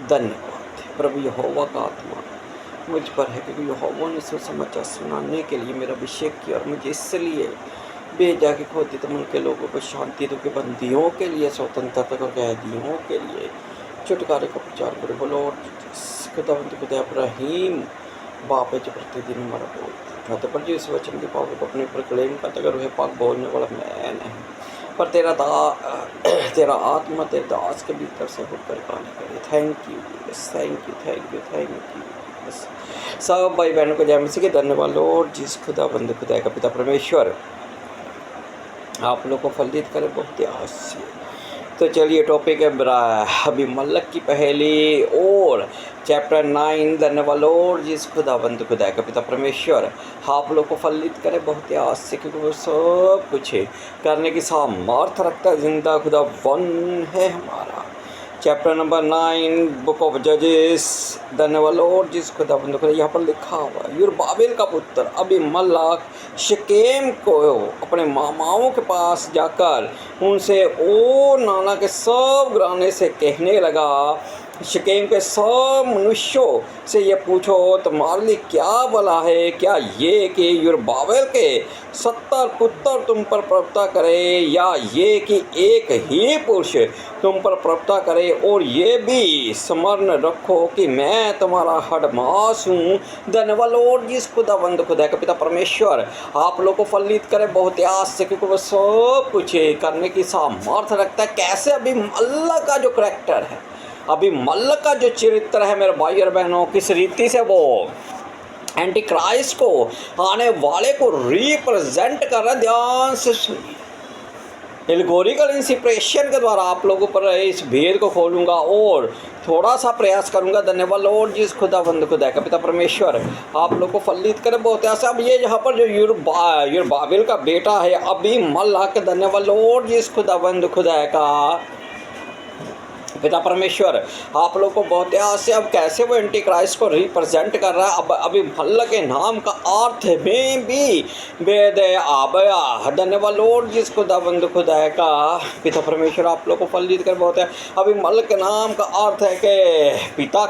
धन्यवाद प्रभु यहोवा का आत्मा मुझ पर है, क्योंकि यहोवा ने सुसमाचार सुनाने के लिए मेरा अभिषेक किया और मुझे इसलिए भेजा कि क्रोधित मन के लोगों को शांति दो, के बंदियों के लिए स्वतंत्रता को, कैदियों के लिए छुटकारे का प्रचार करो। बोलो खुदा इब्राहिम बाप है जो प्रतिदिन हमारा बोलते पर जो इस वचन के पाप को अपने ऊपर क्लेम करता, अगर वह पाक बोलने वाला मैं नहीं, पर तेरा आत्मा तेरे दास के भीतर से होकर काम करे। Thank you, thank you, thank you, thank you. सब भाई बहनों को जय मसीह के धन्यवाद। लॉर्ड जिस खुदा बंद खुदा का पिता परमेश्वर आप लोग को फलित करे बहुत अवश्य। तो चलिए टॉपिक है अबीमलक की पहेली और चैप्टर 9। धन्यवाद लॉर्ड जिस खुदा बंद खुदा का पिता परमेश्वर आप लोग को फलित करे बहुत आस, क्योंकि वो सब कुछ करने की सामर्थ रखता। जिंदा खुदा वन है हमारा। चैप्टर नंबर 9 बुक ऑफ जजेस। धन्यवाद लॉर्ड जिस खुदा बंद खुदा। यहाँ पर लिखा हुआ यरूब्बाबेल का पुत्र अबीमलक शकेम को अपने मामाओं के पास जाकर उनसे ओ नाना के सब घराने से कहने लगा, शकेम के सब मनुष्यों से ये पूछो तुम्हारे लिए क्या भला है, क्या ये कि यरूब्बाबेल के 70 पुत्र तुम पर प्रभुता करे, या ये कि एक ही पुरुष तुम पर प्रभुता करे। और ये भी स्मरण रखो कि मैं तुम्हारा हडमास हूँ। धन्यवाद लॉर्ड जिस खुदा बंद खुदा का पिता परमेश्वर आप लोग को फलित करे बहुत आस से, क्योंकि वो सब कुछ करने की सामर्थ रखता है। कैसे अबीमलक का जो करैक्टर है, अबीमलक का जो चरित्र है मेरे भाई और बहनों, किस रीति से वो एंटी क्राइस्ट को आने वाले को रिप्रेजेंट कर रहा है। ध्यान से सुनिए। एल्गोरिकल इंस्पिरेशन के द्वारा आप लोगों पर इस भेद को खोलूंगा और थोड़ा सा प्रयास करूंगा। धन्यवाद लॉर्ड जिस खुदा बंद खुदा का पिता परमेश्वर आप लोग को फलित करे बहुत ऐसा। अब ये यहाँ पर जो यरूब्बाबेल का बेटा है अबीमलक, धन्यवाद लॉर्ड जिस खुदा बंद खुदा का पिता परमेश्वर आप लोग को बहुत आसे। अब कैसे वो एंटी क्राइस्ट को रिप्रेजेंट कर रहा है। अब अबीमलक के नाम का अर्थ में भी वेद आबया। धन्यवाद लॉर्ड जिस खुदा बंद खुदा का पिता परमेश्वर आप लोग को फलित कर बहुत है। अबीमलक के नाम का अर्थ है कि पिता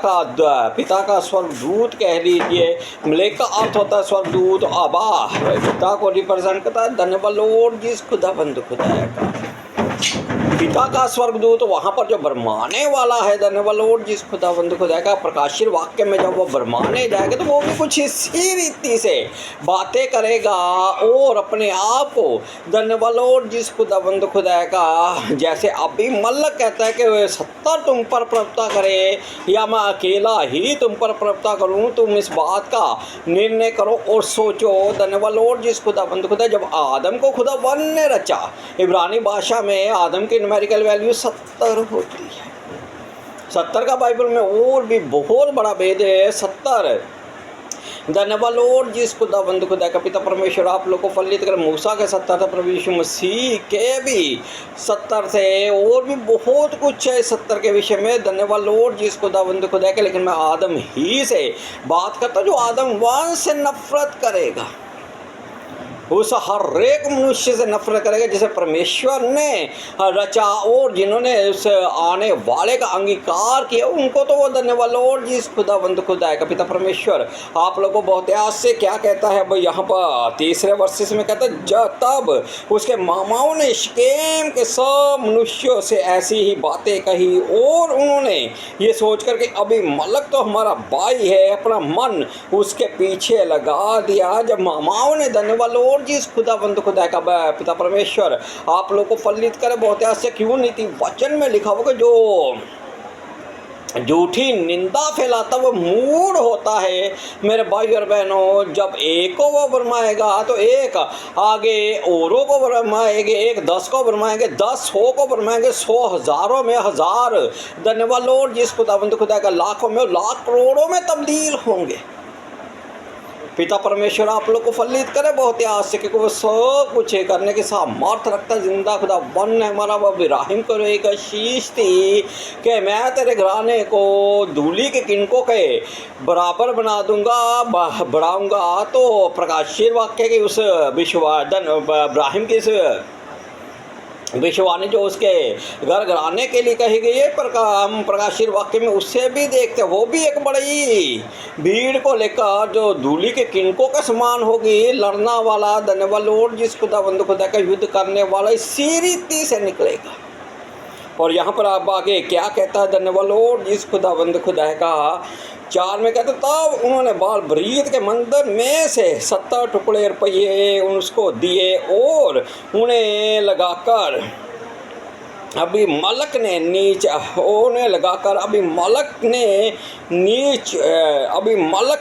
का स्वर्गदूत कह लीजिए। मलेक का अर्थ होता है स्वर्गदूत। आबा पिता को रिप्रेजेंट करता है। धन्यवाद लॉर्ड जिस खुदा बंद खुदा का पिता का स्वर्गदूत वहाँ पर जो बरमाने वाला है। धन्यवाद लॉर्ड जिस खुदा बंद खुदा का प्रकाशित वाक्य में जब वो बरमाने जाएगा तो वो भी कुछ इसी रीति से बातें करेगा और अपने आप को धन्यवाद लॉर्ड जिस खुदा बंद खुदा का जैसे अबीमलक कहता है कि 70 तुम पर प्रभुता करे या मैं अकेला ही तुम पर प्रभुता करूँ, तुम इस बात का निर्णय करो और सोचो। धन्यवाद लॉर्ड जिस खुदा बंद खुदा जब आदम को खुदा वन ने रचा, इब्रानी भाषा में आदम की न्यूमेरिकल वैल्यू 70 होती है। 70 का बाइबल में और भी बहुत बड़ा भेद है। 70 धन्यवाद लॉर्ड जिस खुदा बंद खुदा का पिता परमेश्वर आप लोग को फलित कर। मूसा के 70 था, प्रभु यीशु मसीह के भी 70 थे और भी बहुत कुछ है 70 के विषय में। धन्यवाद लॉर्ड जिस खुदा बंद खुदा के। लेकिन मैं आदम ही से बात करता जो आदम वंश से नफरत करेगा, उस हर एक मनुष्य से नफरत करेगा जिसे परमेश्वर ने रचा और जिन्होंने उस आने वाले का अंगीकार किया उनको तो वो धन्यवाद लॉर्ड जिस खुदा बंद खुदा का पिता परमेश्वर आप लोगों को बहुत आस से क्या कहता है भाई। यहाँ पर 3रे वर्ष में कहता है तब उसके मामाओं ने शकेम के सब मनुष्यों से ऐसी ही बातें कही और उन्होंने ये सोच कर कि अबीमलक तो हमारा भाई है, अपना मन उसके पीछे लगा दिया। जब मामाओं ने धन्यवाद लॉर्ड जिस खुदा बंद खुदा का पिता परमेश्वर आप लोग को फलित करे बहुत ऐसे। क्यों नीति वचन में लिखा होगा जो झूठी निंदा फैलाता वो मूढ़ होता है। मेरे भाई और बहनों, जब एक को वो भरमाएगा तो एक आगे औरों को भरमाएंगे, एक 10 को भरमाएंगे, 10 100 को भरमाएंगे, 100 हजारों में हजार। धन्यवाद लॉर्ड जिस खुदा बंद खुदा का लाखों में लाख करोड़ों में तब्दील होंगे। पिता परमेश्वर आप लोग को फलित करे बहुत आस से, क्योंकि वो सब कुछ करने के सामर्थ रखता है। जिंदा खुदा वन है हमारा। वो इब्राहिम को एक शीश थी कि मैं तेरे घराने को धूली के किनकों के बराबर बना दूंगा, बढ़ाऊंगा। तो प्रकाशित वाक्य के उस विश्वादन इब्राहिम की इस विश्ववाणी जो उसके घर घराने के लिए कही गई है, पर हम प्रकाशित वाक्य में उससे भी देखते, वो भी एक बड़ी भीड़ को लेकर जो धूली के किनकों का समान होगी, लड़ना वाला धन्यवाद लॉर्ड जिस खुदावंद खुदा का युद्ध करने वाला इसी रीति से निकलेगा। और यहाँ पर आप आगे क्या कहता है, धन्यवाद लॉर्ड जिस खुदावंद खुदा का 4 में कहते, तब उन्होंने बाल बरीत के मंदिर में से 70 टुकड़े रुपये उसको दिए और उन्हें लगाकर अबीमलक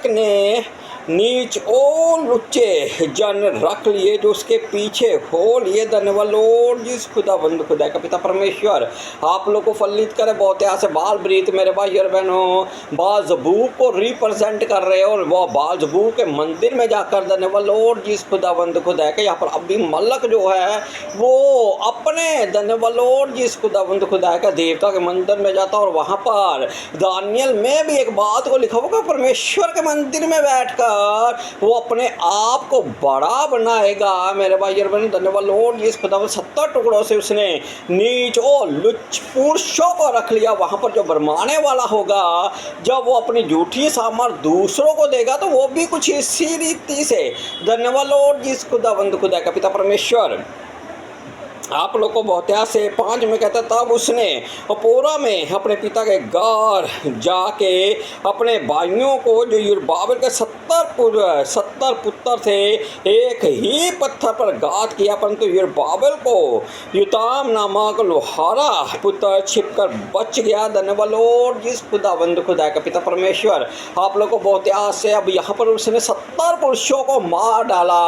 ने नीच और लुच्चे जन रख लिए जो उसके पीछे हो लिए। धन्यवाद लॉर्ड जिस खुदावंद खुदा का पिता परमेश्वर आप लोग को फलित करे। बहुत ऐसे बाल ब्रीत मेरे भाई और बहनों बाल ज़बूक को रिप्रेजेंट कर रहे हैं, और वह बाल ज़बूक के मंदिर में जाकर धन्यवाद लॉर्ड जिस खुदावंद खुदा का यहाँ पर अबीमलक जो है वो अपने धन्यवाद लॉर्ड जिस खुदावंद खुदा का देवता के मंदिर में जाता, और वहाँ पर दानियल में भी एक बात को लिखा होगा, परमेश्वर के मंदिर में बैठकर वो अपने आप को बड़ा बनाएगा। मेरे भाई और बहन धन्यवाद लॉर्ड जिस खुदा 70 टुकड़ों से उसने नीच और लुच्च पुरुषों को रख लिया। वहां पर जो बरमाने वाला होगा, जब वो अपनी झूठी सामर्थ दूसरों को देगा तो वो भी कुछ इसी रीति से धन्यवाद लॉर्ड जिस खुदा का पिता परमेश्वर आप लोग को बहुत से 5 में कहता, तब उसने अपोरा में अपने पिता के घर जाके अपने भाइयों को जो यरुब्बाबेल के 70 पुत्र थे एक ही पत्थर पर घात किया, परंतु यरुब्बाबेल को युताम नामक लोहारा पुत्र छिपकर बच गया। धन्यवाद लॉर्ड जिस खुदावंद खुदा का पिता परमेश्वर आप लोग को बहुत से अब यहाँ पर उसने 70 पुरुषों को मार डाला,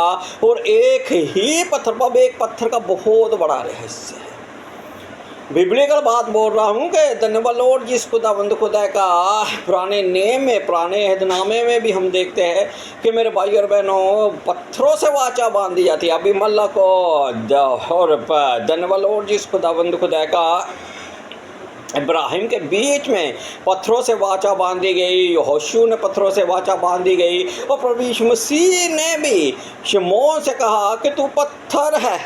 और एक ही पत्थर पर, एक पत्थर का बहुत बड़ा रहस्य है। बिब्लिकल बात बोल रहा हूँ कि धन्यवाद लॉर्ड जिस खुदावंद खुदा का पुराने नेम में, पुराने अहदनामे में भी हम देखते हैं कि मेरे भाई और बहनों पत्थरों से वाचा बांधी जाती है। अबीमलक और धन्यवाद लॉर्ड जिस खुदावंद खुदा का इब्राहिम के बीच में पत्थरों से वाचा बांधी गई, यहोशू ने पत्थरों से वाचा बांधी गई, और प्रभु यीशु मसीह ने भी शमौन से कहा कि तू पत्थर है,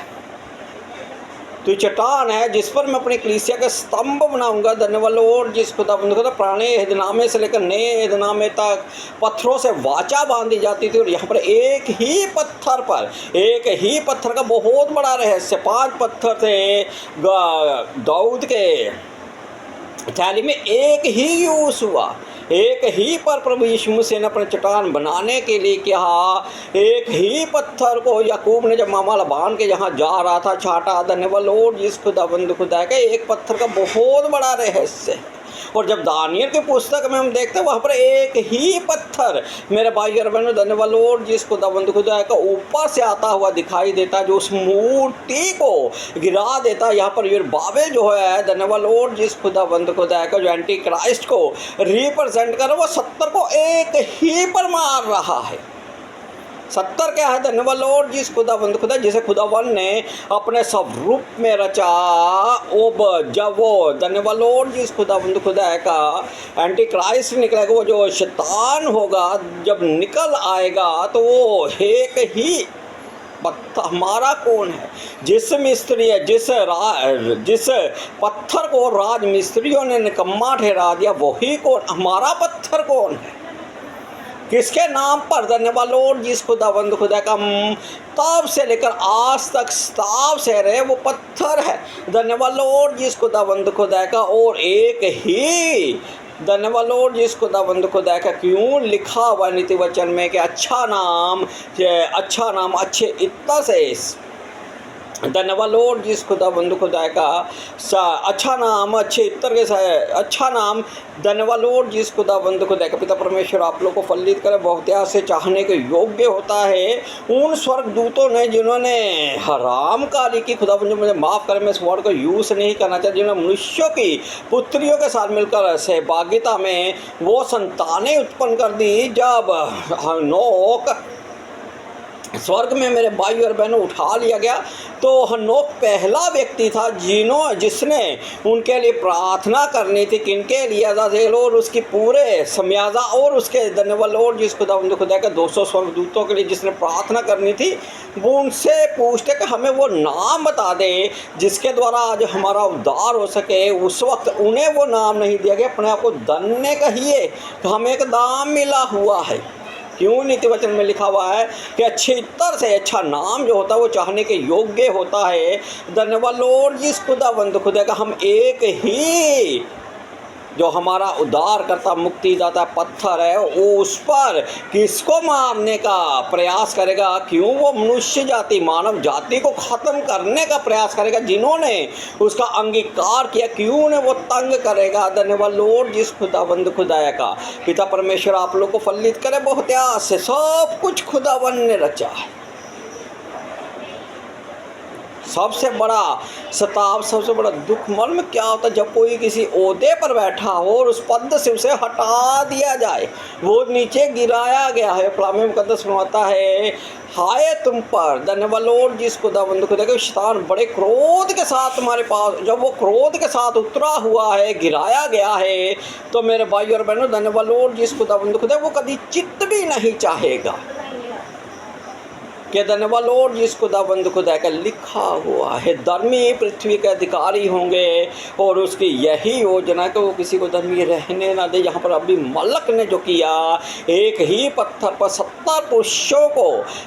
तू चट्टान है जिस पर मैं अपनी कलीसिया का स्तंभ बनाऊंगा। धन्यवाद लॉर्ड जिस खुदावंद खुदा पुराने अहदनामे से लेकर नए अहदनामे तक पत्थरों से वाचा बांधी जाती थी, और यहाँ पर एक ही पत्थर का बहुत बड़ा रहस्य। 5 पत्थर थे दाऊद के थैली में, एक ही यूज़ हुआ, एक ही पर प्रभु यीशु मसीह ने अपने चट्टान बनाने के लिए कहा। एक ही पत्थर को याकूब ने जब मामा लबान के यहाँ जा रहा था छाटा। धन्यवाद लॉर्ड जिस खुदावंद खुदा के एक पत्थर का बहुत बड़ा रहस्य। और जब दानियल की पुस्तक में हम देखते हैं वहाँ पर एक ही पत्थर मेरे भाई और बहनों धन्यवाद लॉर्ड जिस खुदावंद खुदा का ऊपर से आता हुआ दिखाई देता है, जो उस मूर्ति को गिरा देता है। यहाँ पर यरुब्बाबेल जो है धन्यवाद लॉर्ड जिस खुदावंद खुदा का जो एंटी क्राइस्ट को रिप्रेजेंट कर वो 70 को एक ही पर मार रहा है। 70 क्या है? धन्यवाद लॉर्ड जिस खुदावंद खुदा जिसे खुदावन ने अपने स्वरूप में रचा। जब वो धन्यवाद लॉर्ड जिस खुदावंद खुदा का एंटी क्राइस्ट निकलेगा, वो जो शैतान होगा जब निकल आएगा तो वो एक ही हमारा कौन है? जिस मिस्त्री है, जिस पत्थर को राज मिस्त्रियों ने निकम्मा ठहरा दिया, वही कौन? हमारा पत्थर कौन है? किसके नाम पर? धन्यवाद लॉर्ड जिस खुदावंद खुदा का तब से लेकर आज तक स्ताव से रहे वो पत्थर है। धन्यवाद लॉर्ड जिस खुदावंद खुदा का, और एक ही धन्यवाद लॉर्ड जिस खुदावंद खुदा का क्यों लिखा हुआ नीति वचन में कि अच्छा नाम अच्छे इत्तर से। धन्यवाद लॉर्ड जिस खुदावंद खुदा का अच्छा नाम अच्छे इत्तर के अच्छा नाम। धन्यवाद लॉर्ड जिस खुदावंद खुदा का पिता परमेश्वर आप लोग को फलित करे बहुत से चाहने के योग्य होता है उन स्वर्गदूतों ने जिन्होंने हरामकारी की। खुदावंद मुझे माफ़ करे, मैं इस वर्ड को यूज़ नहीं करना चाहिए। जिन्होंने मनुष्यों की पुत्रियों के साथ मिलकर सहभागिता में वो संतानें उत्पन्न कर दी। जब नोक स्वर्ग में मेरे भाई और बहनों उठा लिया गया। तो हनोक पहला व्यक्ति था जिसने उनके लिए प्रार्थना करनी थी, किनके लिए? अज़ाज़ेल और उसकी पूरे समयाज़ा और उसके धन्यवाद लॉर्ड जिस खुदा के 200 स्वर्गदूतों के लिए जिसने प्रार्थना करनी थी, वो उनसे पूछते कि हमें वो नाम बता दे जिसके द्वारा आज हमारा उद्धार हो सके। उस वक्त उन्हें वो नाम नहीं दिया गया। अपने आप को धन्य कहिए कि हमें एक दाम मिला हुआ है। क्यों? नीति वचन में लिखा हुआ है कि अच्छी तरह से अच्छा नाम जो होता है वो चाहने के योग्य होता है। धन्यवाद लॉर्ड जिस खुदा का हम एक ही जो हमारा उद्धार करता मुक्तिदाता पत्थर है, वो उस पर किसको मारने का प्रयास करेगा? क्यों? वो मनुष्य जाति मानव जाति को ख़त्म करने का प्रयास करेगा। जिन्होंने उसका अंगीकार किया, क्यों उन्हें वो तंग करेगा? धन्यवाद लॉर्ड जिस खुदाया का पिता परमेश्वर आप लोग को फलित करे बहुत आस से। सब कुछ खुदावन ने रचा है। सबसे बड़ा सताव, सबसे बड़ा दुख मर्म क्या होता है? जब कोई किसी ओहदे पर बैठा हो और उस पद से उसे हटा दिया जाए, वो नीचे गिराया गया है। कलाम मुकद्दस फरमाता है हाय तुम पर। धन्यवाद लॉर्ड जिस खुदा के शैतान बड़े क्रोध के साथ तुम्हारे पास, जब वो क्रोध के साथ उतरा हुआ है, गिराया गया है, तो मेरे भाई और बहनों धन्यवाद लॉर्ड जिस खुदा वो कभी चित्त भी नहीं चाहेगा कि धन्यवाद लॉर्ड जिस खुदा का लिखा हुआ है धर्मी पृथ्वी के अधिकारी होंगे, और उसकी यही योजना है कि वो किसी को धर्मी रहने ना दे। यहाँ पर अबीमलक ने जो किया, एक ही पत्थर पर 70 पुरुषों को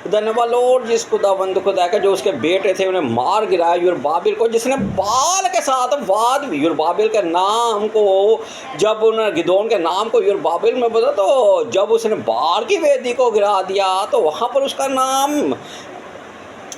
धन्यवाद लॉर्ड जिस खुदा का जो उसके बेटे थे उन्हें मार गिराया। युरबाबिल को, जिसने बाल के साथ वाद, युरबाबिल के नाम को जब उन्होंने गिदोन के नाम को युरबाबिल में बदला, तो जब उसने बाल की वेदी को गिरा दिया तो वहाँ पर उसका नाम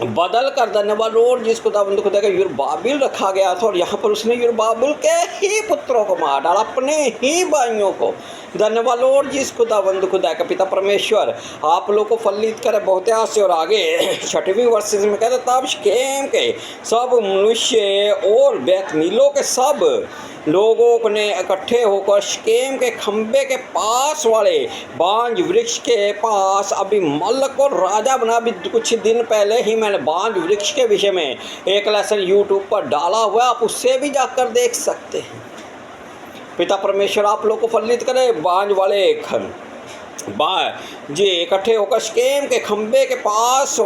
बदल कर धन्यवाद लॉर्ड जिस खुदा का युरबाबिल रखा गया था। और यहाँ पर उसने युरबाबिल के ही पुत्रों को मार डाला, अपने ही भाइयों को। धन्यवाद लॉर्ड जिस खुदा का पिता परमेश्वर आप लोग को फलित करे बहुत से। और आगे 6वीं वर्ष में कहते तब शकेम के सब मनुष्य और बैतमीलो के सब लोगों ने इकट्ठे होकर शकेम के खंबे के पास वाले बांज वृक्ष के पास अबीमलक को राजा बना। अभी कुछ दिन पहले ही मैंने बांज वृक्ष के विषय में एक लेसन यूट्यूब पर डाला हुआ है, आप उससे भी जाकर देख सकते हैं। पिता परमेश्वर आप लोग को फलित करे। बांज वाले जी इकट्ठे होकर शकेम के खंबे के पास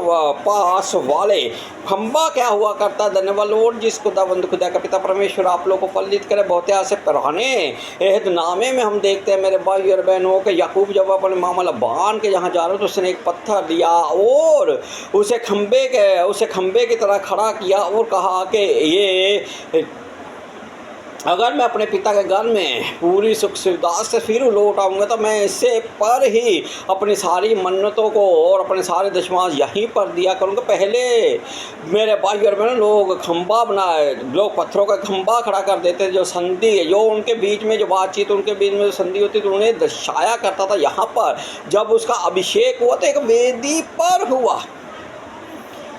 वाले खंबा क्या हुआ करता? धन्यवाद लॉर्ड जिस खुदा का पिता परमेश्वर आप लोग को फलित करे बहुत से। पुराने एहदनामे में हम देखते हैं मेरे भाई और बहनों के याकूब जब अपने मामा लबान के यहाँ जा रहे तो उसने एक पत्थर दिया और उसे खंबे की तरह खड़ा किया और कहा कि ये अगर मैं अपने पिता के घर में पूरी सुख सुविधा से फिर लौट आऊँगा तो मैं इससे पर ही अपनी सारी मन्नतों को और अपने सारे दशमांश यहीं पर दिया करूँगा। पहले मेरे भाई और बहनों लोग खंबा बनाए, लोग पत्थरों का खंबा खड़ा कर देते, जो संधि जो उनके बीच में जो बातचीत उनके बीच में जो संधि होती तो उन्हें दर्शाया करता था। यहाँ पर जब उसका अभिषेक हुआ तो एक वेदी पर हुआ,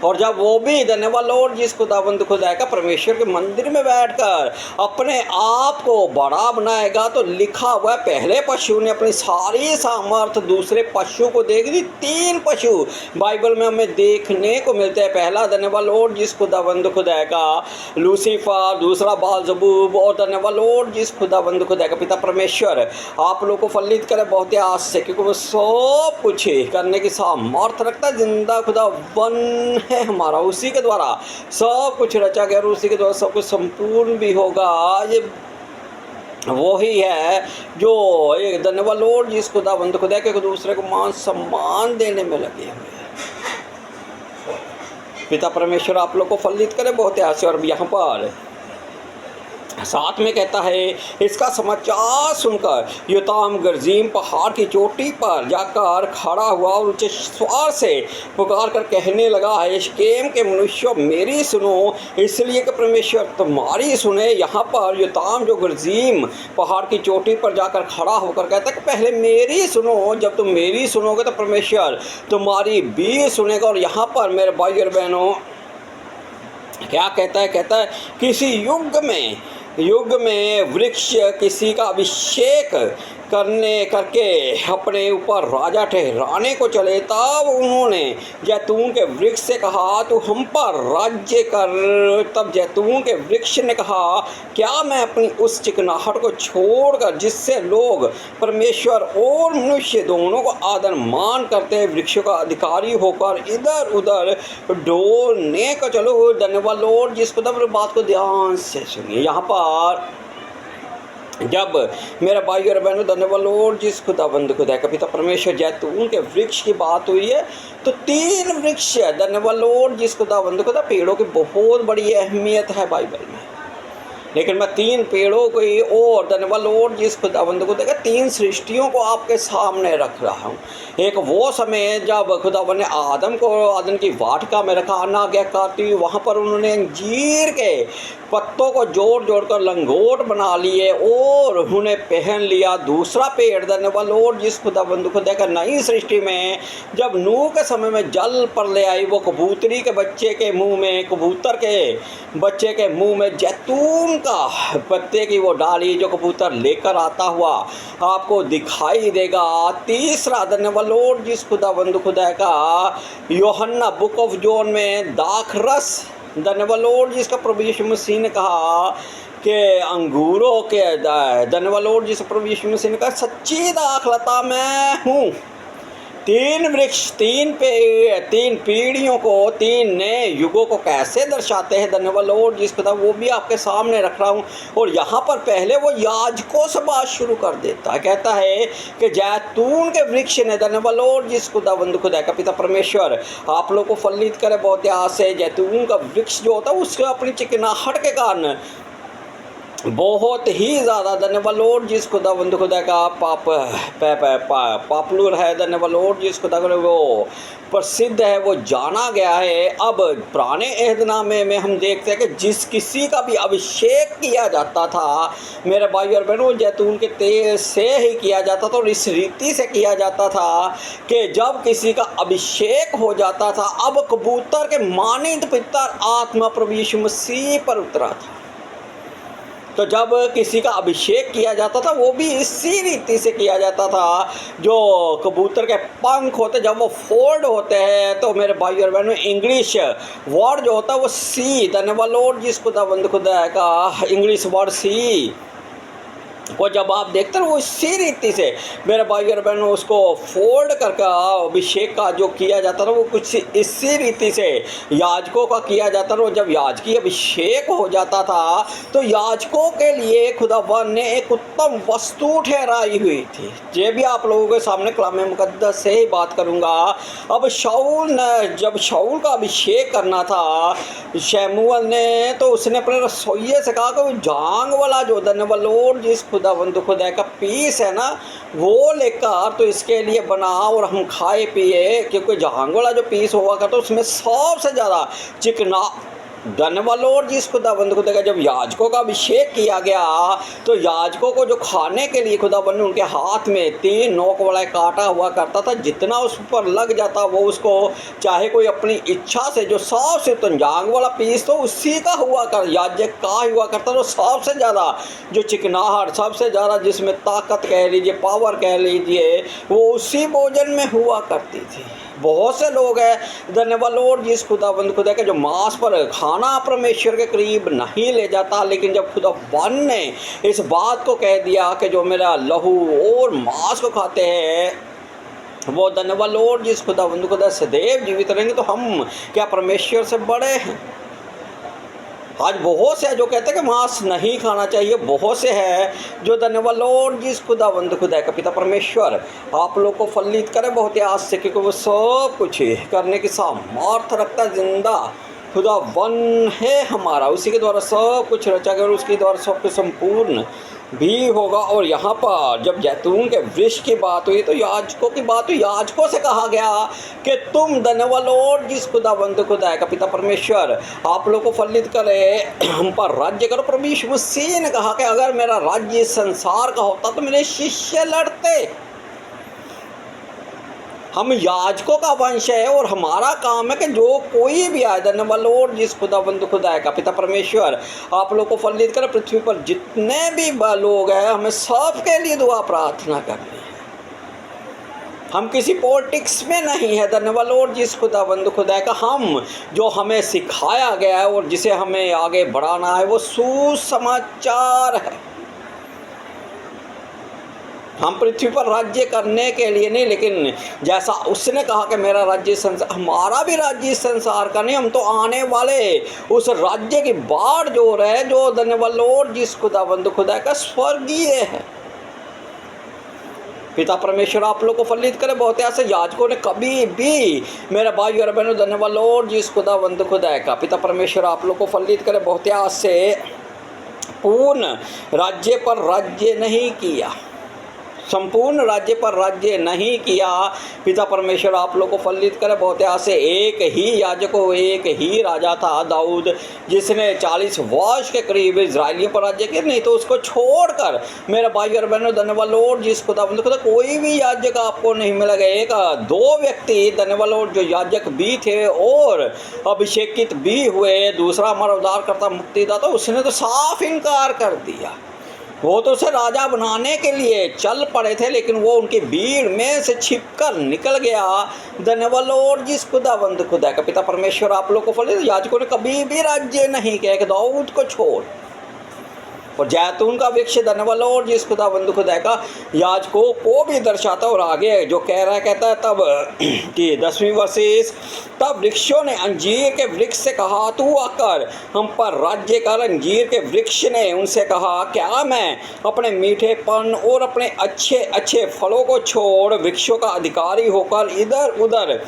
और जब वो भी धन्यवाद लॉर्ड जिस खुदा का परमेश्वर के मंदिर में बैठकर अपने आप को बड़ा बनाएगा, तो लिखा हुआ है पहले पशु ने अपनी सारी सामर्थ दूसरे पशु को देख दी। 3 पशु बाइबल में हमें देखने को मिलते हैं। पहला धन्यवाद लॉर्ड जिस खुदा का लूसीफर, दूसरा बालजबूब, और धन्यवाद लॉर्ड जिस खुदा का पिता परमेश्वर आप लोग को फलित करे बहुत आस से, क्योंकि वो सब कुछ करने की सामर्थ रखता है। जिंदा खुदा वन है हमारा, उसी के द्वारा सब कुछ रचा गया और उसी के द्वारा सब कुछ संपूर्ण भी होगा। ये वो ही है जो एक धन्यवाद लॉर्ड जिस खुदा के एक दूसरे को मान सम्मान देने में लगे हुए हैं। पिता परमेश्वर आप लोग को फलित करे बहुत आशा। और यहाँ पर साथ में कहता है इसका समाचार सुनकर योताम गर्जीम पहाड़ की चोटी पर जाकर खड़ा हुआ और ऊंचे स्वर से पुकार कर कहने लगा है शकेम के मनुष्यों मेरी सुनो इसलिए कि परमेश्वर तुम्हारी सुने। यहाँ पर योताम जो गर्जीम पहाड़ की चोटी पर जाकर खड़ा होकर कहता है कि पहले मेरी सुनो, जब तुम मेरी सुनोगे तो परमेश्वर तुम्हारी भी सुनेगा। और यहाँ पर मेरे भाई और बहनों क्या कहता है किसी युग में वृक्ष किसी का अभिषेक करके अपने ऊपर राजा ठहराने को चले, तब उन्होंने जैतून के वृक्ष से कहा तू हम पर राज्य कर। तब जैतून के वृक्ष ने कहा क्या मैं अपनी उस चिकनाहट को छोड़कर जिससे लोग परमेश्वर और मनुष्य दोनों को आदर मान करते हैं वृक्षों का अधिकारी होकर इधर उधर डोलने का चलो। धन्यवाद लॉर्ड जिसको तब बात को ध्यान से सुनिए। यहाँ पर जब मेरा भाई और बहनों धन्यवाद लॉर्ड जिस खुदाबंद खुदा का पिता परमेश्वर जैतून के वृक्ष की बात हुई है, तो 3 वृक्ष है। धन्यवाद लॉर्ड जिस खुदाबंद खुदा पेड़ों की बहुत बड़ी अहमियत है बाइबल में, लेकिन मैं 3 पेड़ों को ही और धन्यवाद लॉर्ड जिस खुदाबंद खुदा का 3 सृष्टियों को आपके सामने रख रहा हूँ। एक वो समय जब खुदाबंद ने आदम को आदम की वाटिका में रखा अनाज्ञाकारी, वहाँ पर उन्होंने अंजीर के पत्तों को जोड़ जोड़ कर लंगोट बना लिए और उन्हें पहन लिया। दूसरा पेड़ धन्यवाद लॉर्ड जिस खुदाबंद खुदा का नई सृष्टि में जब नूह के समय में जल पर ले आई, वो कबूतरी के बच्चे के मुंह में कबूतर के बच्चे के मुंह में जैतून का पत्ते की वो डाली जो कबूतर लेकर आता हुआ आपको दिखाई देगा। तीसरा धन्यवाद लॉर्ड जिस खुदाबंद खुदा का यूहन्ना बुक ऑफ जॉन में दाखरस धन्यवाद लॉर्ड जिसका प्रभु यीशु मसीह ने कहा कि अंगूरों के धन्यवाद लॉर्ड जिस प्रभु यीशु मसीह ने कहा सच्ची दाखलता मैं हूँ। 3 वृक्ष 3 पीढ़ियों को 3 नए युगों को कैसे दर्शाते हैं धन्यवाद लॉर्ड जिस खुदा वो भी आपके सामने रख रहा हूँ। और यहाँ पर पहले वो याजकों से बात शुरू कर देता है, कहता है कि जैतून के वृक्ष ने धन्यवाद लॉर्ड जिस खुदाबंद खुदा का पिता परमेश्वर आप लोग को फलित करे बहुत आस है। जैतून का वृक्ष जो होता है उसके अपनी चिकनाहट के कारण बहुत ही ज़्यादा धन्यवाद लॉर्ड जिस खुदाबंद खुदा का पॉपुलर है। धन्यवाद लॉर्ड जिस खुदा का वो प्रसिद्ध है, वो जाना गया है। अब पुराने अहदनामे में हम देखते हैं कि जिस किसी का भी अभिषेक किया जाता था मेरे भाई और बहनों जैतून के तेल से ही किया जाता था और इस रीति से किया जाता था कि जब किसी का अभिषेक हो जाता था, अब कबूतर के मानिंद पितर आत्मा प्रभु यीशु मसीह पर उतरा था। तो जब किसी का अभिषेक किया जाता था वो भी इसी रीति से किया जाता था। जो कबूतर के पंख होते जब वो फोल्ड होते हैं तो मेरे भाई और बहनों इंग्लिश वर्ड जो होता है वो सी धन्यवाद लॉर्ड जिस खुदाबंद खुदा का इंग्लिश वर्ड सी को जब आप देखते हैं वो इसी रीति से मेरे भाई और बहनों उसको फोल्ड करके अभिषेक का जो किया जाता था वो कुछ इसी रीति से याजकों का किया जाता था। जब याजकी अभिषेक हो जाता था तो याजकों के लिए खुदावन ने एक उत्तम वस्तु ठहराई हुई थी। ये भी आप लोगों के सामने कलाम मुकद्दस से ही बात करूँगा। अब शाऊल ने जब शाऊल का अभिषेक करना था शमूएल ने, तो उसने अपने रसोइये से कहा कि वो जांग वाला जो धन्यवाद लॉर्ड जिस खुदावंद खुदा का पीस है ना वो लेकर तो इसके लिए बना और हम खाए पिए, क्योंकि जांग वाला जो पीस हुआ करता उसमें सबसे ज़्यादा चिकना धन्यवाद लॉर्ड जिस खुदाबंद खुदा का जब याजकों का अभिषेक किया गया तो याजकों को जो खाने के लिए खुदाबंद ने उनके हाथ में 3 नोक वाला काटा हुआ करता था। जितना उस पर लग जाता वो उसको चाहे कोई अपनी इच्छा से जो सबसे तंजांग वाला पीस तो उसी का हुआ कर याजक का हुआ करता तो सबसे ज़्यादा जो चिकनाहट सबसे ज़्यादा जिसमें ताकत कह लीजिए पावर कह लीजिए वो उसी भोजन में हुआ करती थी। बहुत से लोग हैं धन्यवाद लॉर्ड जिस खुदाबंद खुदा के जो मांस पर खाना परमेश्वर के करीब नहीं ले जाता, लेकिन जब खुदावन ने इस बात को कह दिया कि जो मेरा लहू और मांस को खाते हैं वो धन्यवाद लॉर्ड जिस खुदाबंद खुदा सदैव जीवित रहेंगे, तो हम क्या परमेश्वर से बड़े हैं। आज बहुत से है जो कहते हैं कि मांस नहीं खाना चाहिए, बहुत से है जो धन्यवाद लॉर्ड जिस खुदावंद खुदा का पिता परमेश्वर आप लोग को फलित करे बहुत ही आज से, क्योंकि वो सब कुछ करने की सामर्थ रखता जिंदा खुदावन है हमारा, उसी के द्वारा सब कुछ रचा गया और उसके द्वारा सब कुछ संपूर्ण भी होगा। और यहाँ पर जब जैतून के वृक्ष की बात हुई तो याजकों की बात हुई, याजकों से कहा गया कि तुम धन्यवाद लॉर्ड जिस खुदावंद खुदा का पिता परमेश्वर आप लोग को फलित करे हम पर राज्य करो। प्रभु यीशु मसीह ने कहा कि अगर मेरा राज्य संसार का होता तो मेरे शिष्य लड़ते। हम याजकों का वंश है और हमारा काम है कि जो कोई भी आए, धन्यवाद लॉर्ड जिस खुदावंद खुदा का पिता परमेश्वर आप लोग को फलित करे। पृथ्वी पर जितने भी लोग हैं हमें सबके लिए दुआ प्रार्थना करनी है। हम किसी पॉलिटिक्स में नहीं है, धन्यवाद लॉर्ड जिस खुदावंद खुदा का हम जो हमें सिखाया गया है और जिसे हमें आगे बढ़ाना है वो सुसमाचार है। हम पृथ्वी पर राज्य करने के लिए नहीं, लेकिन जैसा उसने कहा कि मेरा राज्य संसार, हमारा भी राज्य संसार का नहीं, हम तो आने वाले उस राज्य की बाढ़ जो रहे जो धन्यवाद लॉर्ड जिस खुदावंद खुदा का स्वर्गीय है। पिता परमेश्वर आप लोग को फलित करे। बहुत ऐसे याजकों ने कभी भी, मेरे भाई और बहनों, धन्यवाद लॉर्ड जिस खुदावंद खुदा का पिता परमेश्वर आप लोग को फलित करे, बहुत ऐसे पूर्ण राज्य पर राज्य नहीं किया, संपूर्ण राज्य पर राज्य नहीं किया। पिता परमेश्वर आप लोग को फलित करे। बहुत ऐसे एक ही याजकों, एक ही राजा था दाऊद, जिसने 40 वर्ष के करीब इजराइलियों पर राज्य किया। नहीं तो उसको छोड़कर मेरे भाई और बहनों, धन्यवाद लॉर्ड जिस खुदावंद खुदा, कोई भी याजक आपको नहीं मिलेगा। एक दो व्यक्ति धन्यवाद लॉर्ड जो याजक भी थे और अभिषेकित भी हुए, दूसरा हमारा उद्धारकर्ता मुक्तिदाता, उसने तो साफ इनकार कर दिया। वो तो उसे राजा बनाने के लिए चल पड़े थे, लेकिन वो उनकी भीड़ में से छिपकर निकल गया। धन्यवाद लॉर्ड जिस खुदावंद खुदा का पिता परमेश्वर आप लोग को फलित। याजकों ने कभी भी राज्य नहीं किया कि दाऊद को छोड़। और जैतून का वृक्ष धन्यवाद लॉर्ड जिस खुदावंद खुदा का याजकों को भी दर्शाता। और आगे जो कह रहा है, कहता है तब कि 10वीं वर्षिस, तब वृक्षों ने अंजीर के वृक्ष से कहा तू आकर हम पर राज्य कर। अंजीर के वृक्ष ने उनसे कहा क्या मैं अपने मीठेपन और अपने अच्छे अच्छे फलों को छोड़ वृक्षों का अधिकारी होकर इधर उधर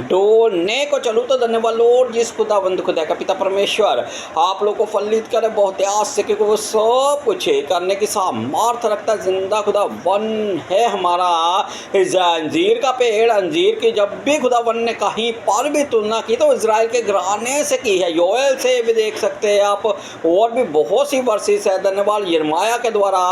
डोलने को चलूँ? तो धन्यवाद लॉर्ड जिस खुदावंद खुदा का पिता परमेश्वर आप लोग को फलित करे। बहुत आस से, क्योंकि वो सब कुछ करने की सामर्थ रखता है। जिंदा खुदा वन है हमारा अंजीर का पेड़। अंजीर की जब भी खुदावन ने कहीं पर भी तुलना की तो इजराइल के घराने से की है। योएल से भी देख सकते हैं आप, और भी बहुत सी वर्सेस है धन्यवाद यिर्मयाह के द्वारा,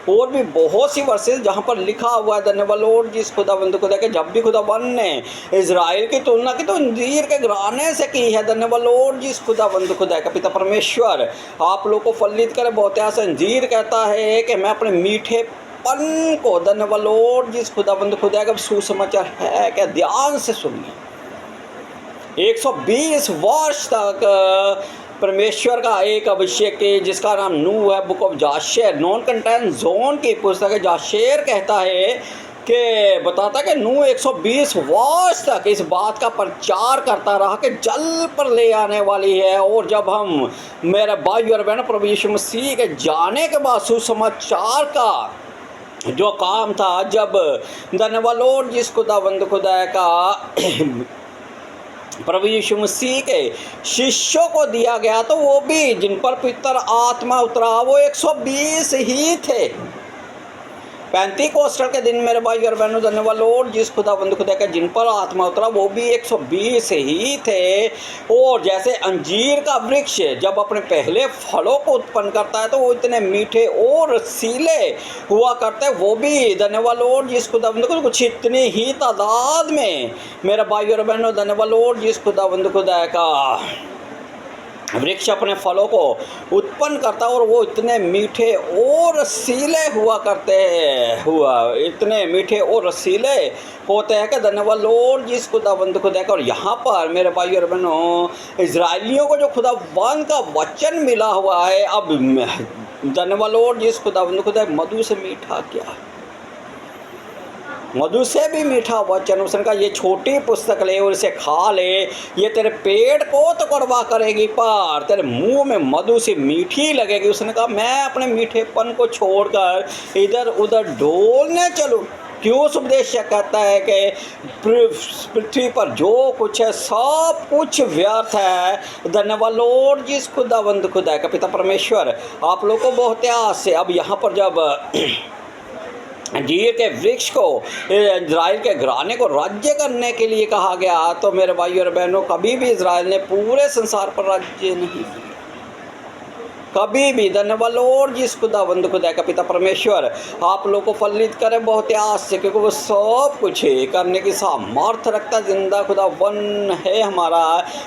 और भी बहुत सी वर्सेस जहाँ पर लिखा हुआ है धन्यवाद लॉर्ड जिस खुदावंद खुदा के जब भी खुदावन ने इजराइल की तुलना की तो अंजीर के घराने से की है। धन्यवाद लॉर्ड जिस खुदावंद खुदा का पिता परमेश्वर आप लोग को फलित करे। बहुत ऐसा अंजीर कहता है कि मैं अपने मीठेपन को, धन्यवाद लॉर्ड जिस खुदावंद खुदा का सुसमाचार है क्या, ध्यान से सुनिए। 120 वर्ष तक परमेश्वर का एक अभिषेक जिसका नाम नू है, बुक ऑफ जाशेर, नॉन कंटेंट जोन की पुस्तक है। जाशेर कहता है कि बताता कि नूह 120 वर्ष तक इस बात का प्रचार करता रहा कि जल पर ले आने वाली है। और जब हम, मेरे भाई और बहनों, प्रभु यीशु मसीह के जाने के बाद सुसमाचार का जो काम था, जब धन्यवाद लॉर्ड जिस खुदावंद खुदा का प्रभु यीशु मसीह के शिष्यों को दिया गया, तो वो भी जिन पर पवित्र आत्मा उतरा वो 120 ही थे। पेंतीकोस्टल के दिन मेरे भाई और बहनों, धन्यवाद लॉर्ड जिस खुदावंद खुदा का जिन पर आत्मा उतरा वो भी 120 ही थे। और जैसे अंजीर का वृक्ष जब अपने पहले फलों को उत्पन्न करता है तो वो इतने मीठे और रसीले हुआ करते हैं, वो भी धन्यवाद लॉर्ड जिस खुदावंद खुदा कुछ इतनी ही तादाद में मेरे भाई और बहनों, धन्यवाद लॉर्ड जिस खुदावंद खुदा का वृक्ष अपने फलों को उत्पन्न करता और वो इतने मीठे और रसीले हुआ करते हैं, इतने मीठे और रसीले होते हैं कि धन्यवाद लॉर्ड जिस खुदावंद खुदा का। और यहाँ पर मेरे भाई और बहनों, इजराइलियों को जो खुदावंद का वचन मिला हुआ है, अब धन्यवाद लॉर्ड जिस खुदावंद खुदा, मधु से मीठा क्या है, मधु से भी मीठा वचन। उसने कहा ये छोटी पुस्तक ले और इसे खा ले, ये तेरे पेट को तो कड़वा करेगी पर तेरे मुंह में मधु से मीठी लगेगी। उसने कहा मैं अपने मीठेपन को छोड़कर इधर उधर डोलने चलूँ? क्यों उपदेश कहता है कि पृथ्वी पर जो कुछ है सब कुछ व्यर्थ है। धन्यवाद लॉर्ड जिस खुदावंद खुदा का पिता परमेश्वर आप लोग को बहुत आस से। अब यहाँ पर जब अंजीर के वृक्ष को इजराइल के घराने को राज्य करने के लिए कहा गया, तो मेरे भाई और बहनों, कभी भी इजराइल ने पूरे संसार पर राज्य नहीं किया। कभी भी। धन्यवाद लॉर्ड जिस खुदावंद खुदा का पिता परमेश्वर आप लोग को फलित करे बहुत आस से, क्योंकि वो सब कुछ करने की सामर्थ्य रखता जिंदा खुदा वन है हमारा।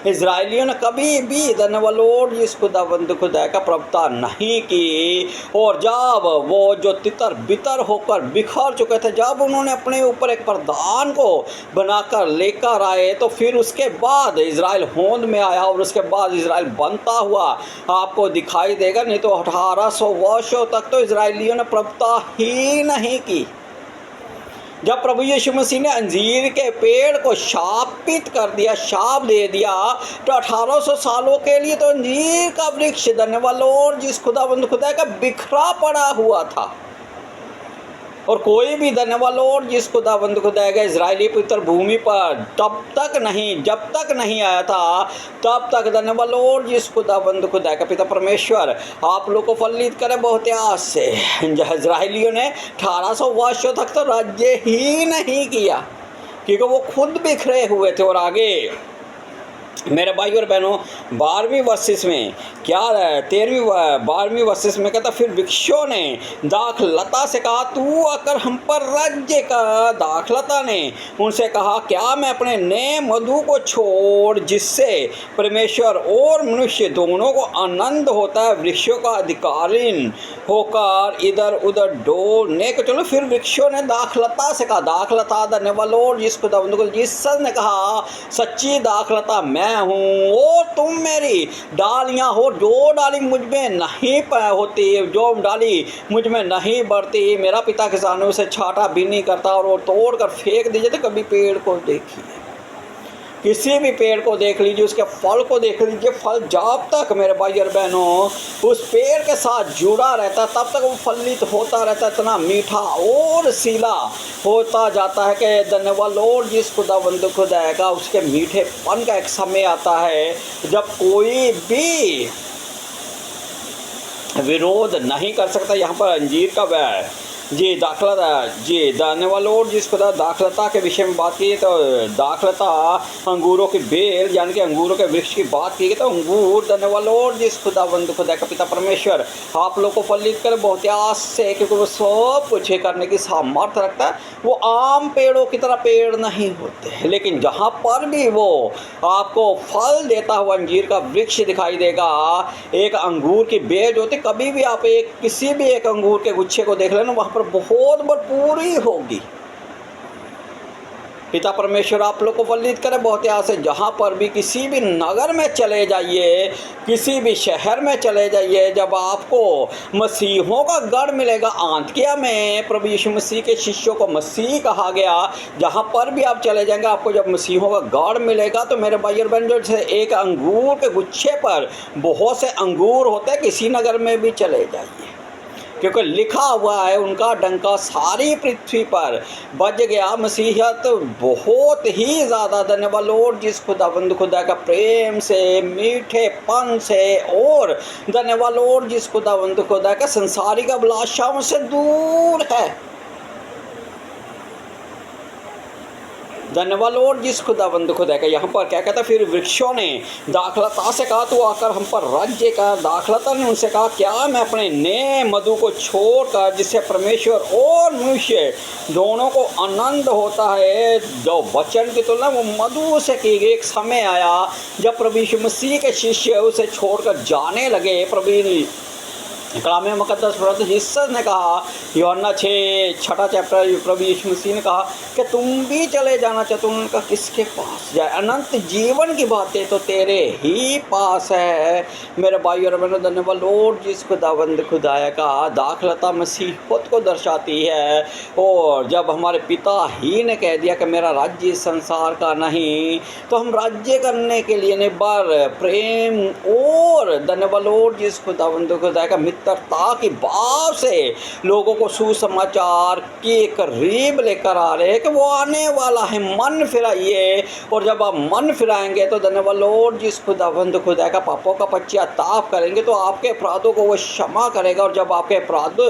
इजराइलियों ने कभी भी धन्यवाद लॉर्ड जिस खुदावंद खुदा का प्रवक्ता नहीं की, और जब वो जो तितर बितर होकर बिखर चुके थे, जब उन्होंने अपने ऊपर एक प्रधान को बनाकर लेकर आए, तो फिर उसके बाद इजराइल होंद में आया, और उसके बाद इजराइल बनता हुआ आपको दिखाई देगा। नहीं तो 1800 वर्षों तक तो इजराइलियों ने प्रभुता ही नहीं की। जब प्रभु यीशु मसीह ने अंजीर के पेड़ को शापित कर दिया, शाप दे दिया, तो 1800 सालों के लिए तो अंजीर का वृक्ष धन्यवाद लॉर्ड जिस खुदावंद खुदा का बिखरा पड़ा हुआ था। और कोई भी धन्यवाद लॉर्ड जिस खुदावंद खुदा का इजरायली पुत्र भूमि पर तब तक नहीं, जब तक नहीं आया था, तब तक धन्यवाद लॉर्ड जिस खुदावंद खुदा का पिता परमेश्वर आप लोग को फलित करे बहुत आस से। इजरायलियों ने 1800 वर्षों तक तो राज्य ही नहीं किया, क्योंकि वो खुद बिखरे हुए थे। और आगे मेरे भाई और बहनों 12वीं वर्षिस में क्या 12वीं वर्षिस में कहता, फिर वृक्षों ने दाखलता से कहा तू आकर हम पर राज्य का। दाखलता ने उनसे कहा क्या मैं अपने नए मधु को छोड़, जिससे परमेश्वर और मनुष्य दोनों को आनंद होता है, वृक्षों का अधिकारीन होकर इधर उधर डोलने को चलो। फिर वृक्षों ने दाखलता से कहा, दाखलता धन्यवाद लॉर्ड जिस खुदावंद को जिसस ने कहा सच्ची दाखलता मैं हूँ और तुम मेरी डालियाँ हो। जो डाली मुझ में नहीं होती, जो डाली मुझ में नहीं बढ़ती, मेरा पिता किसानों से छाटा भी नहीं करता, और तोड़ कर फेंक दीजिए। तो कभी पेड़ को देखिए, किसी भी पेड़ को देख लीजिए, उसके फल को देख लीजिए, फल जब तक मेरे भाई और बहनों उस पेड़ के साथ जुड़ा रहता तब तक वो फलित होता रहता, इतना मीठा और सीला होता जाता है कि धन्यवाद लॉर्ड जिस खुदावंद खुदा का उसके मीठेपन का एक समय आता है जब कोई भी विरोध नहीं कर सकता। यहाँ पर अंजीर का वह जी दाखलता, जी धन्यवाद लॉर्ड जिस खुदा दाखलता के विषय में बात की, तो दाखलता अंगूरों की बेल यानी कि अंगूरों के वृक्ष की बात की, तो अंगूर धन्यवाद लॉर्ड जिस खुदावंद खुदा का पिता परमेश्वर आप लोग को फलित कर बहुत आस से, क्योंकि वो सब कुछ करने की सामर्थ्य रखता है। वो आम पेड़ों की तरह पेड़ नहीं होते, लेकिन जहाँ पर भी वो आपको फल देता हुआ अंजीर का वृक्ष दिखाई देगा, एक अंगूर की बेल होती, कभी भी आप एक किसी भी एक अंगूर के गुच्छे को देख लेना, वहाँ पर बहुत भरपूरी होगी। पिता परमेश्वर आप लोग को फलित करे बहुत यहाँ से। जहाँ पर भी किसी भी नगर में चले जाइए, किसी भी शहर में चले जाइए, जब आपको मसीहों का गढ़ मिलेगा। आंतिया में प्रभु यीशु मसीह के शिष्यों को मसीह कहा गया। जहाँ पर भी आप चले जाएंगे आपको जब मसीहों का गढ़ मिलेगा, तो मेरे भाई और बहन जो से एक अंगूर के गुच्छे पर बहुत से अंगूर होते हैं, किसी नगर में भी चले जाइए, क्योंकि लिखा हुआ है उनका डंका सारी पृथ्वी पर बज गया। मसीहत बहुत ही ज़्यादा धन्यवाद लॉर्ड जिस खुदावंद खुदा का प्रेम से, मीठेपन से, और धन्यवाद लॉर्ड जिस खुदावंद खुदा का संसारिक अभिलाषाओं से दूर है। धन्यवाद लॉर्ड जिस खुदावंद खुदा का। यहाँ पर क्या कहता, फिर वृक्षों ने दाखलता से कहा तू आकर हम पर राज्य का। दाखलता ने उनसे कहा क्या मैं अपने नए मधु को छोड़कर, जिससे परमेश्वर और मनुष्य दोनों को आनंद होता है। जो वचन की तुलना वो मधु से की गई। एक समय आया जब प्रभु यीशु मसीह के शिष्य उसे छोड़कर जाने लगे। कलाम मुकद्दस पढ़ते जीसस ने कहा, यूहन्ना 6 चैप्टर, प्रभु यीशु मसीह ने कहा कि तुम भी चले जाना चाहते हो। उनका किसके पास जाए? अनंत जीवन की बातें तो तेरे ही पास है। मेरे भाई और बहनों धन्यवाद लॉर्ड जिस खुदावंद खुदाया का दाखलता मसीह खुद को दर्शाती है। और जब हमारे पिता ही ने कह दिया कि मेरा राज्य संसार का नहीं, तो हम राज्य करने के लिए निर्भर प्रेम और धन्यवाद लॉर्ड जिस खुदावंद खुदाया का मित्रता की भाव से लोगों को सुसमाचार के करीब लेकर आ रहे हैं कि वो आने वाला है। मन फिराइए, और जब आप मन फिराएंगे तो धन्यवाद लॉर्ड जिस खुदावंद खुदा का पापों का पश्चाताप करेंगे तो आपके अपराधों को वो क्षमा करेगा। और जब आपके अपराध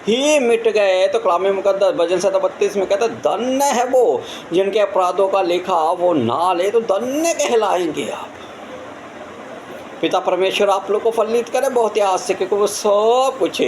ही मिट गए तो कलाम मुकद्दस भजन 32 में कहता है धन्य है वो जिनके अपराधों का लेखा वो ना ले, तो धन्य कहलाएंगे आप। पिता परमेश्वर आप लोग को फलित करे बहुत ही आस से, क्योंकि वो सब कुछ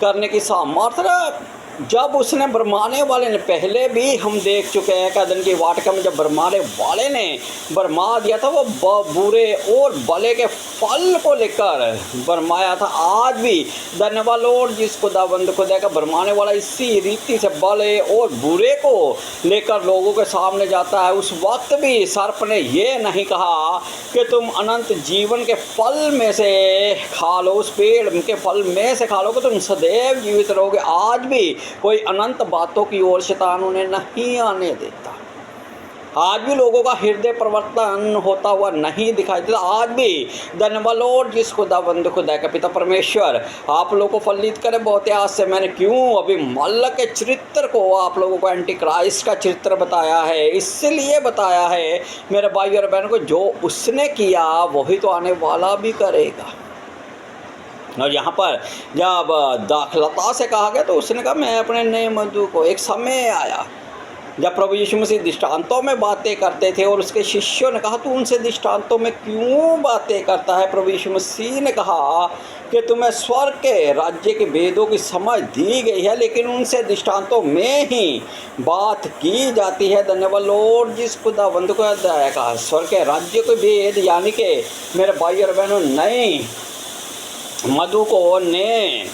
करने की सामर्थ्य जब उसने बरमाने वाले ने, पहले भी हम देख चुके हैं कदन की वाटिका में जब बरमाने वाले ने बरमा दिया था, वो बुरे और भले के फल को लेकर बरमाया था। आज भी धन्यवाद लॉर्ड जिस खुदाबंद खुदा का बरमाने वाला इसी रीति से भले और बुरे को लेकर लोगों के सामने जाता है। उस वक्त भी सर्प ने ये नहीं कहा कि तुम अनंत जीवन के फल में से खा लो, उस पेड़ के फल में से खा लो कि तुम सदैव जीवित रहोगे। आज भी कोई अनंत बातों की ओर शैतान उन्हें नहीं आने देता। आज भी लोगों का हृदय परिवर्तन होता हुआ नहीं दिखाई देता। आज भी धन्यवाद लॉर्ड जिस खुदाबंद खुदा का पिता परमेश्वर आप लोगों को फलित करे बहुत ही आज से। मैंने क्यों अभी मल्लक के चरित्र को आप लोगों को एंटी क्राइस्ट का चरित्र बताया है, इसलिए बताया है मेरे भाई और बहनों को, जो उसने किया वही तो आने वाला भी करेगा। और यहाँ पर जब दाखलता से कहा गया तो उसने कहा मैं अपने नए मधु को, एक समय आया जब प्रभु यीशु मसीह दृष्टांतों में बातें करते थे और उसके शिष्यों ने कहा तू उनसे दृष्टांतों में क्यों बातें करता है। प्रभु यीशु मसीह ने कहा कि तुम्हें स्वर्ग के राज्य के भेदों की समझ दी गई है, लेकिन उनसे दृष्टांतों में ही बात की जाती है। धन्यवाद लॉर्ड जिस खुदाबंद को दया का स्वर्ग के राज्य के भेद, यानी कि मेरे भाई और बहनों नए मधु को ने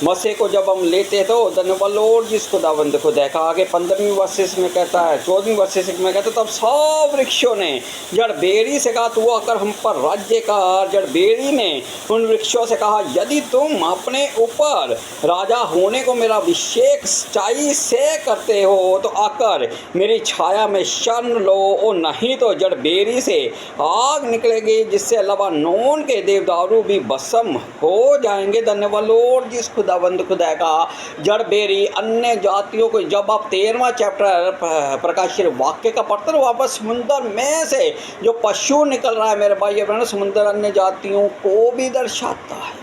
मसीह को जब हम लेते तो धन्यवाद लॉर्ड जिस खुदाबंद को देखा आगे 15वीं वर्षिस में कहता है, 14वीं वर्षिस में कहता है, तब सब वृक्षों ने जड़ बेरी से कहा तू आकर हम पर राज्य कर। जड़ बेरी ने उन वृक्षों से कहा यदि तुम अपने ऊपर राजा होने को मेरा अभिषेक सच्चाई से करते हो तो आकर मेरी छाया में शरण लो, और नहीं तो जड़ बेरी से आग निकलेगी जिससे लबानोन के देवदारू भी भस्म हो जाएंगे। धन्यवाद लॉर्ड जिस खुदाबंद खुदा का जड़ बेरी अन्य जातियों को, जब आप 13वां चैप्टर प्रकाशित वाक्य का पढ़ते हो, वापस समुद्र में से जो पशु निकल रहा है मेरे भाई बहनों, समुद्र अन्य जातियों को भी दर्शाता है।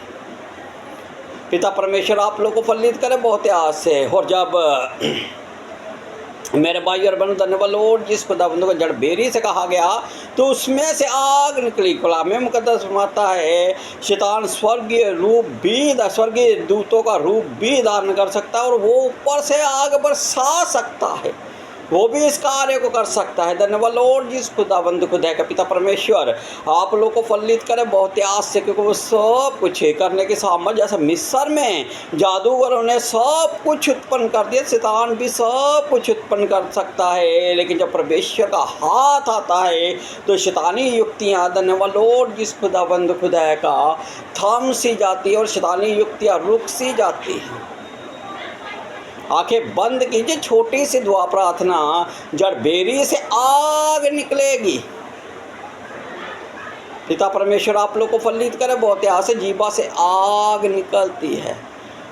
पिता परमेश्वर आप लोग को फलित करे बहुत आस से। और जब मेरे भाई और बहनों धन्यवाद लॉर्ड जिस खुदाबंद को जड़ बेरी से कहा गया तो उसमें से आग निकली। कलाम मुकद्दस माता है शैतान स्वर्गीय रूप भी, स्वर्गीय दूतों का रूप भी धारण कर सकता है और वो ऊपर से आग बरसा सकता है, वो भी इस कार्य को कर सकता है। धन्यवाद लॉर्ड जिस खुदाबंद खुदा का पिता परमेश्वर आप लोग को फलित करे बहुत आस से, क्योंकि वो सब कुछ करने की सामर्थ, जैसे मिस्र में जादूगरों ने सब कुछ उत्पन्न कर दिया, शैतान भी सब कुछ उत्पन्न कर सकता है, लेकिन जब परमेश्वर का हाथ आता है तो शैतानी युक्तियाँ धन्यवाद लॉर्ड जिस खुदाबंद खुदा का थम सी जाती है और शैतानी युक्तियाँ रुक सी जाती हैं। आंखें बंद कीजिए, छोटी सी दुआ प्रार्थना, जड़ बेरी से आग निकलेगी। पिता परमेश्वर आप लोग को फलित करे बहुत यहाँ से जीवा से आग निकलती है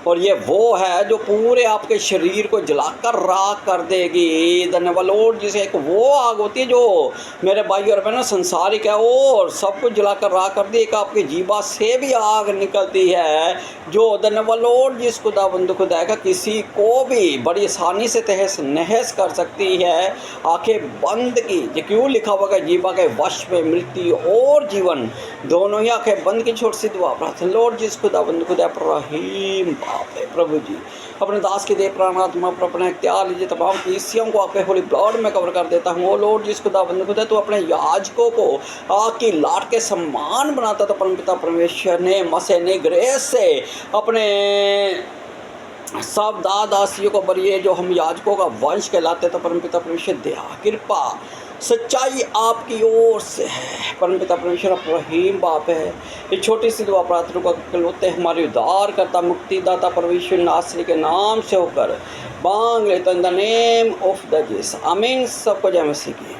और ये वो है जो पूरे आपके शरीर को जलाकर राख कर देगी। धन्यवाद लॉर्ड जिसे एक वो आग होती है जो मेरे भाई और बहनों संसारिक है और सब कुछ जलाकर राख कर दी। एक आपकी जीवा से भी आग निकलती है जो धन्यवाद लॉर्ड जिस खुदाबंद खुदा का किसी को भी बड़ी आसानी से तहस नहस कर सकती है। आंखें बंद की, ये क्यों लिखा हुआ है जीवा के वश में मृत्यु और जीवन दोनों ही। आंखें बंद की छोटी सी दुआ प्रार्थना, लॉर्ड जिस खुदाबंद खुदा रहीम प्रभु जी अपने दास की देह प्राण आत्मा पर अपने इख्तियार लीजिए। तमाम ईसियों को आपके होली ब्लड में कवर कर देता हूँ। ओ लॉर्ड जिस खुदाबंद खुदा तो अपने याजकों को आग की लाट के समान बनाता था, परमपिता परमेश्वर ने मसीह ने ग्रेस से अपने सब दासियों को बरिए जो हम याजकों का वंश कहलाते थे। परमपिता परमेश्वर दया कृपा सच्चाई आपकी ओर से है। परमपिता परमेश्वर आप रहीम बाप है। ये छोटी सी दुआ प्रार्थना को कलौते हमारे उद्धार करता मुक्तिदाता परमेश्वर नासरी के नाम से होकर मांग लेते in the name of the Jesus, आमीन। सबको जय मसीह की।